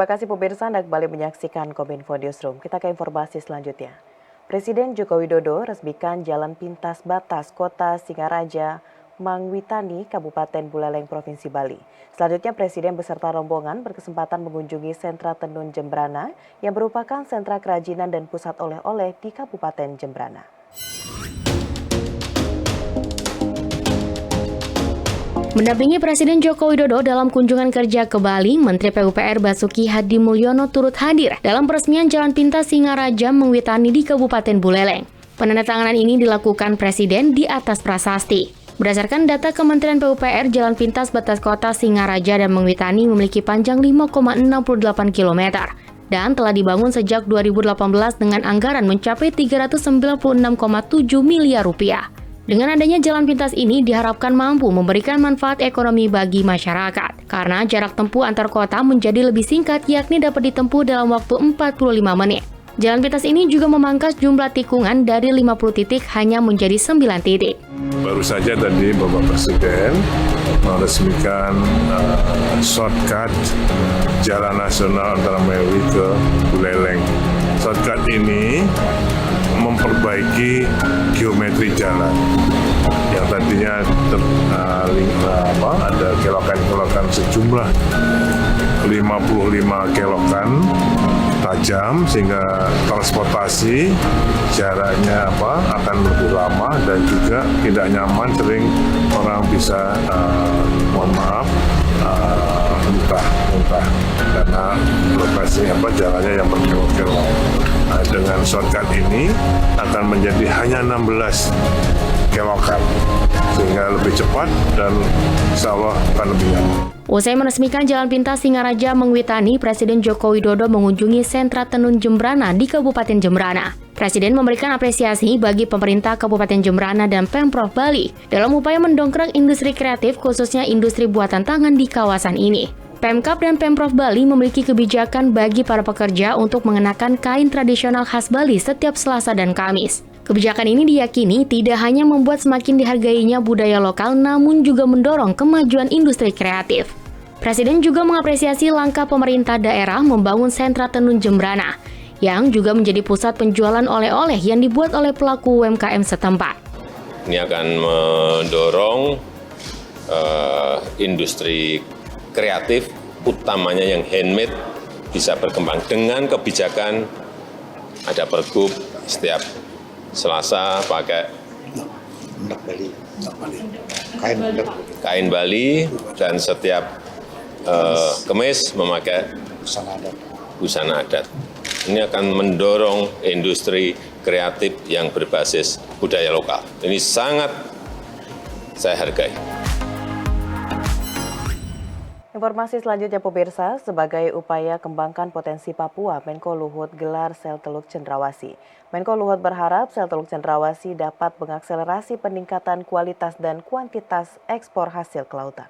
Terima kasih pemirsa Anda kembali menyaksikan Kominfo Newsroom. Kita ke informasi selanjutnya. Presiden Joko Widodo resmikan jalan pintas batas kota Singaraja, Mangwitani, Kabupaten Buleleng, Provinsi Bali. Selanjutnya Presiden beserta rombongan berkesempatan mengunjungi sentra tenun Jembrana yang merupakan sentra kerajinan dan pusat oleh-oleh di Kabupaten Jembrana. Mendampingi Presiden Joko Widodo dalam kunjungan kerja ke Bali, Menteri PUPR Basuki Hadi Mulyono turut hadir dalam peresmian Jalan Pintas Singaraja Mangwitani di Kabupaten Buleleng. Penandatanganan ini dilakukan Presiden di atas prasasti. Berdasarkan data Kementerian PUPR, Jalan Pintas Batas Kota Singaraja dan Mangwitani memiliki panjang 5,68 km dan telah dibangun sejak 2018 dengan anggaran mencapai 396,7 miliar rupiah. Dengan adanya jalan pintas ini diharapkan mampu memberikan manfaat ekonomi bagi masyarakat, karena jarak tempuh antar kota menjadi lebih singkat, yakni dapat ditempuh dalam waktu 45 menit. Jalan pintas ini juga memangkas jumlah tikungan dari 50 titik hanya menjadi 9 titik. Baru saja tadi Bapak Presiden meresmikan shortcut jalan nasional antara Mewi ke Buleleng. Shortcut ini memperbaiki geometri jalan yang tadinya ada kelokan-kelokan sejumlah 55 kelokan tajam, sehingga transportasi jaraknya akan lebih lama dan juga tidak nyaman. Sering orang bisa muntah karena lokasi jalannya yang berkelok-kelok. Nah, dengan shortcut ini akan menjadi hanya 16 kelokan, sehingga lebih cepat dan insya Allah akan lebih nyaman. Usai meresmikan Jalan Pintas Singaraja Mangwitani, Presiden Joko Widodo mengunjungi sentra tenun Jembrana di Kabupaten Jembrana. Presiden memberikan apresiasi bagi pemerintah Kabupaten Jembrana dan Pemprov Bali dalam upaya mendongkrak industri kreatif, khususnya industri buatan tangan di kawasan ini. Pemkab dan Pemprov Bali memiliki kebijakan bagi para pekerja untuk mengenakan kain tradisional khas Bali setiap Selasa dan Kamis. Kebijakan ini diyakini tidak hanya membuat semakin dihargainya budaya lokal, namun juga mendorong kemajuan industri kreatif. Presiden juga mengapresiasi langkah pemerintah daerah membangun sentra tenun Jembrana, yang juga menjadi pusat penjualan oleh-oleh yang dibuat oleh pelaku UMKM setempat. Ini akan mendorong industri kreatif, utamanya yang handmade, bisa berkembang dengan kebijakan ada pergub setiap Selasa pakai kain Bali dan setiap Kemis memakai busana adat. Ini akan mendorong industri kreatif yang berbasis budaya lokal. Ini sangat saya hargai. Informasi selanjutnya pemirsa, sebagai upaya kembangkan potensi Papua, Menko Luhut gelar Sel Teluk Cendrawasih. Menko Luhut berharap Sel Teluk Cendrawasih dapat mengakselerasi peningkatan kualitas dan kuantitas ekspor hasil kelautan.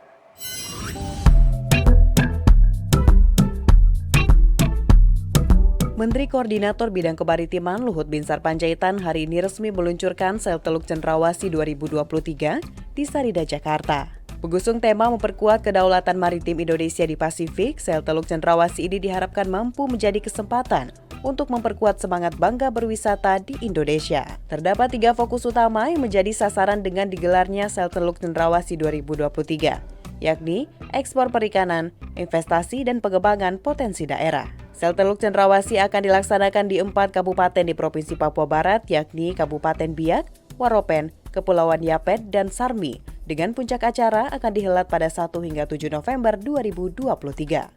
Menteri Koordinator Bidang Kemaritiman Luhut Binsar Panjaitan hari ini resmi meluncurkan Sel Teluk Cendrawasih 2023 di Sarida, Jakarta. Mengusung tema memperkuat kedaulatan maritim Indonesia di Pasifik, Sel Teluk Cendrawasih ini diharapkan mampu menjadi kesempatan untuk memperkuat semangat bangga berwisata di Indonesia. Terdapat 3 fokus utama yang menjadi sasaran dengan digelarnya Sel Teluk Cendrawasih 2023, yakni ekspor perikanan, investasi, dan pengembangan potensi daerah. Sel Teluk Cendrawasih akan dilaksanakan di 4 kabupaten di Provinsi Papua Barat, yakni Kabupaten Biak, Waropen, Kepulauan Yapet, dan Sarmi, dengan puncak acara akan dihelat pada 1 hingga 7 November 2023.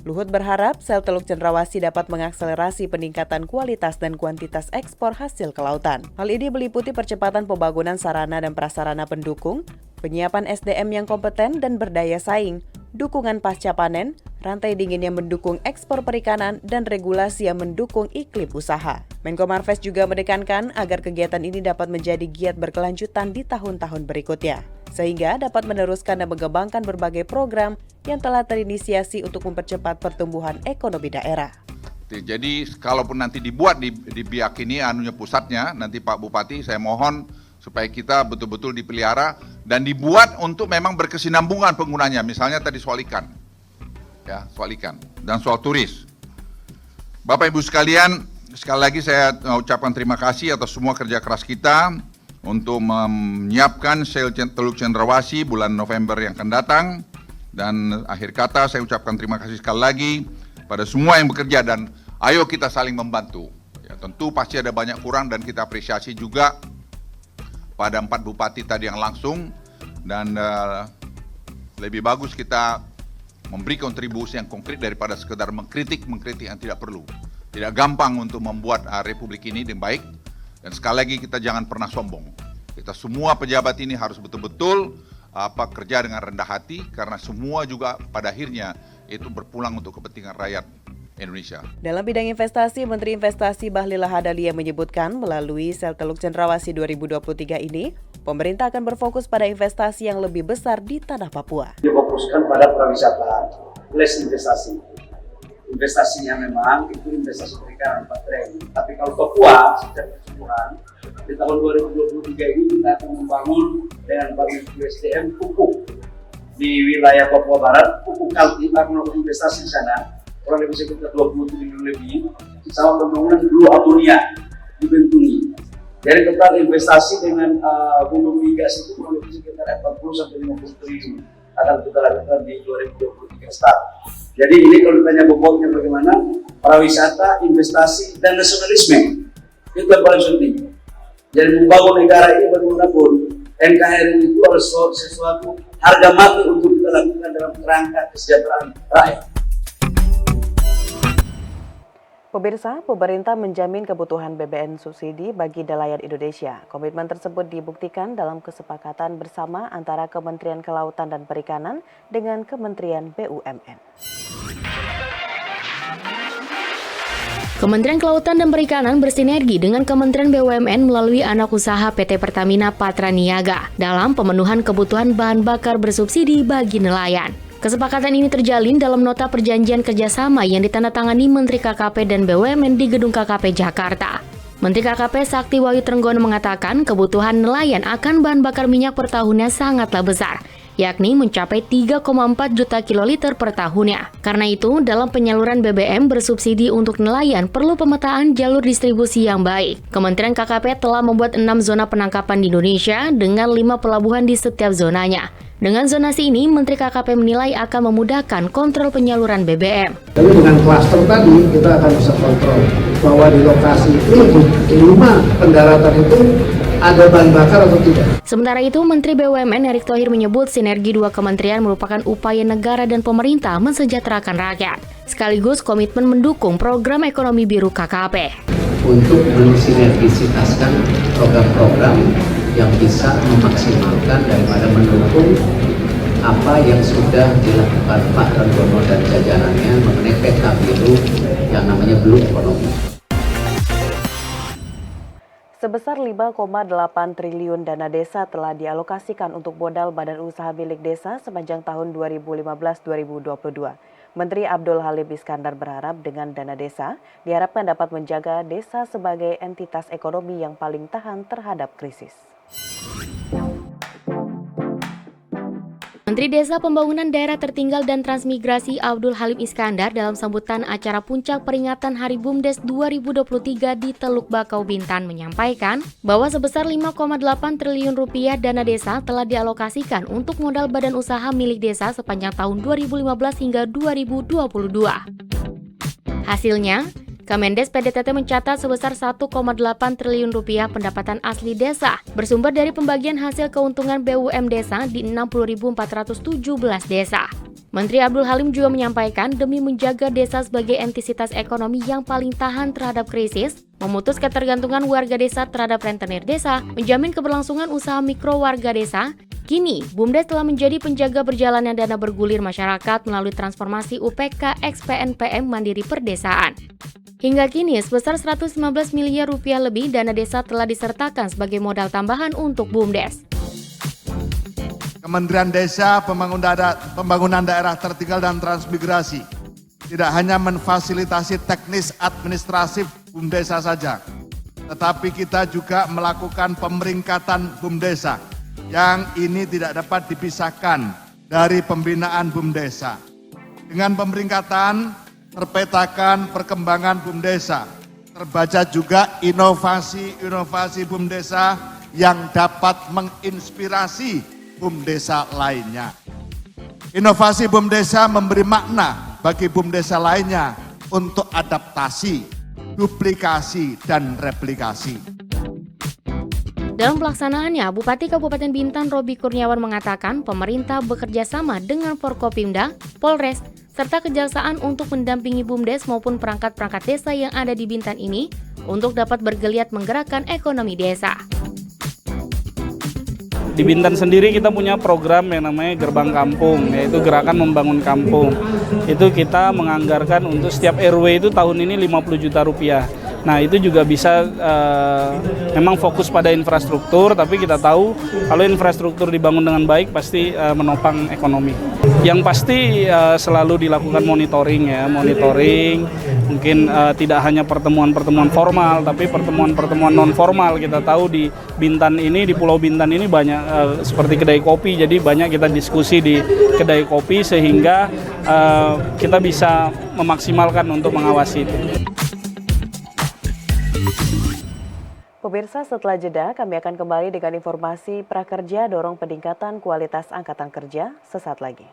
Luhut berharap Sel Teluk Cendrawasih dapat mengakselerasi peningkatan kualitas dan kuantitas ekspor hasil kelautan. Hal ini meliputi percepatan pembangunan sarana dan prasarana pendukung, penyiapan SDM yang kompeten dan berdaya saing, dukungan pasca panen, rantai dingin yang mendukung ekspor perikanan, dan regulasi yang mendukung iklim usaha. Menko Marves juga menekankan agar kegiatan ini dapat menjadi giat berkelanjutan di tahun-tahun berikutnya, sehingga dapat meneruskan dan mengembangkan berbagai program yang telah terinisiasi untuk mempercepat pertumbuhan ekonomi daerah. Jadi kalaupun nanti dibuat di Biak ini pusatnya, nanti Pak Bupati saya mohon supaya kita betul-betul dipelihara dan dibuat untuk memang berkesinambungan penggunanya. Misalnya tadi soal ikan. ya, soal ikan dan soal turis. Bapak Ibu sekalian, sekali lagi saya ucapkan terima kasih atas semua kerja keras kita untuk menyiapkan sel Teluk Cendrawasih bulan November yang akan datang. Dan akhir kata saya ucapkan terima kasih sekali lagi pada semua yang bekerja dan ayo kita saling membantu. Ya, tentu pasti ada banyak kurang dan kita apresiasi juga pada 4 bupati tadi yang langsung dan lebih bagus kita memberi kontribusi yang konkret daripada sekedar mengkritik yang tidak perlu. Tidak gampang untuk membuat Republik ini yang baik dan sekali lagi kita jangan pernah sombong. Kita semua pejabat ini harus betul-betul kerja dengan rendah hati karena semua juga pada akhirnya itu berpulang untuk kepentingan rakyat Indonesia. Dalam bidang investasi, Menteri Investasi Bahlil Lahadalia menyebutkan melalui sel Teluk Cendrawasih 2023 ini, pemerintah akan berfokus pada investasi yang lebih besar di tanah Papua. Difokuskan pada pariwisata, plus investasi. Investasinya memang itu investasi perikanan 4 triliun. Tapi kalau Papua secara keseluruhan, di tahun 2023 ini kita akan membangun dengan pabrik USDM pupuk di wilayah Papua Barat, pupuk Kalti, akan melakukan investasi di sana, kurang lebih sekitar 20 triliun lebih, sama pembangunan blue amonia di Bentuni. Dari total investasi dengan hulu migas itu kurang lebih sekitar 40-50 triliun akan kita lakukan di 2023 start. Jadi ini kalau ditanya bobotnya bagaimana, pariwisata, investasi, dan nasionalisme itu yang paling penting. Jadi membangun negara ini bagaimanapun, NKRI itu harus sesuatu harga mati untuk kita lakukan dalam kerangka kesejahteraan rakyat. Pemirsa, pemerintah menjamin kebutuhan BBM subsidi bagi nelayan Indonesia. Komitmen tersebut dibuktikan dalam kesepakatan bersama antara Kementerian Kelautan dan Perikanan dengan Kementerian BUMN. Kementerian Kelautan dan Perikanan bersinergi dengan Kementerian BUMN melalui anak usaha PT Pertamina Patra Niaga dalam pemenuhan kebutuhan bahan bakar bersubsidi bagi nelayan. Kesepakatan ini terjalin dalam nota perjanjian kerjasama yang ditandatangani Menteri KKP dan BUMN di Gedung KKP Jakarta. Menteri KKP Sakti Wahyu Trenggono mengatakan kebutuhan nelayan akan bahan bakar minyak per tahunnya sangatlah besar, yakni mencapai 3,4 juta kiloliter per tahunnya. Karena itu, dalam penyaluran BBM bersubsidi untuk nelayan perlu pemetaan jalur distribusi yang baik. Kementerian KKP telah membuat 6 zona penangkapan di Indonesia dengan 5 pelabuhan di setiap zonanya. Dengan zonasi ini, Menteri KKP menilai akan memudahkan kontrol penyaluran BBM. Tapi dengan klaster tadi, kita akan bisa kontrol bahwa di lokasi itu, di rumah pendaratan itu, ada bahan bakar atau tidak. Sementara itu, Menteri BUMN Erick Thohir menyebut sinergi dua kementerian merupakan upaya negara dan pemerintah mensejahterakan rakyat, sekaligus komitmen mendukung program ekonomi biru KKP. Untuk mensinergisitaskan program-program yang bisa memaksimalkan daripada mendukung apa yang sudah dilakukan Pak Trenggono dan jajarannya mengenai peta biru yang namanya Blue Economy. Sebesar 5,8 triliun dana desa telah dialokasikan untuk modal badan usaha milik desa sepanjang tahun 2015-2022. Menteri Abdul Halim Iskandar berharap dengan dana desa diharapkan dapat menjaga desa sebagai entitas ekonomi yang paling tahan terhadap krisis. Menteri Desa Pembangunan Daerah Tertinggal dan Transmigrasi Abdul Halim Iskandar dalam sambutan acara puncak peringatan Hari BUMDes 2023 di Teluk Bakau Bintan menyampaikan bahwa sebesar 5,8 triliun rupiah dana desa telah dialokasikan untuk modal badan usaha milik desa sepanjang tahun 2015 hingga 2022. Hasilnya, Kemendes PDTT mencatat sebesar 1,8 triliun rupiah pendapatan asli desa bersumber dari pembagian hasil keuntungan BUM desa di 60.417 desa. Menteri Abdul Halim juga menyampaikan demi menjaga desa sebagai entitas ekonomi yang paling tahan terhadap krisis, memutus ketergantungan warga desa terhadap rentenir desa, menjamin keberlangsungan usaha mikro warga desa. Kini, BUMDes telah menjadi penjaga berjalannya dana bergulir masyarakat melalui transformasi UPK ex-PNPM Mandiri Perdesaan. Hingga kini, sebesar 115 miliar rupiah lebih dana desa telah disertakan sebagai modal tambahan untuk BUMDes. Kementerian Desa, Pembangunan Daerah Tertinggal dan Transmigrasi tidak hanya memfasilitasi teknis administratif BUMDesa saja, tetapi kita juga melakukan pemeringkatan BUMDesa yang ini tidak dapat dipisahkan dari pembinaan BUMDesa. Dengan pemeringkatan, terpetakan perkembangan BUMDesa, terbaca juga inovasi-inovasi BUMDesa yang dapat menginspirasi BUMDesa lainnya. Inovasi BUMDesa memberi makna bagi BUMDesa lainnya untuk adaptasi, duplikasi, dan replikasi. Dalam pelaksanaannya, Bupati Kabupaten Bintan Robi Kurniawan mengatakan pemerintah bekerja sama dengan Forkopimda, Polres, serta Kejaksaan untuk mendampingi BUMDes maupun perangkat-perangkat desa yang ada di Bintan ini untuk dapat bergeliat menggerakkan ekonomi desa. Di Bintan sendiri kita punya program yang namanya Gerbang Kampung, yaitu Gerakan Membangun Kampung. Itu kita menganggarkan untuk setiap RW itu tahun ini 50 juta rupiah. Nah itu juga bisa memang fokus pada infrastruktur, tapi kita tahu kalau infrastruktur dibangun dengan baik pasti menopang ekonomi. Yang pasti selalu dilakukan monitoring ya, monitoring mungkin tidak hanya pertemuan-pertemuan formal, tapi pertemuan-pertemuan non formal. Kita tahu di Bintan ini, di Pulau Bintan ini banyak seperti kedai kopi, jadi banyak kita diskusi di kedai kopi sehingga kita bisa memaksimalkan untuk mengawasi itu. Pemirsa, setelah jeda kami akan kembali dengan informasi Prakerja dorong peningkatan kualitas angkatan kerja sesaat lagi.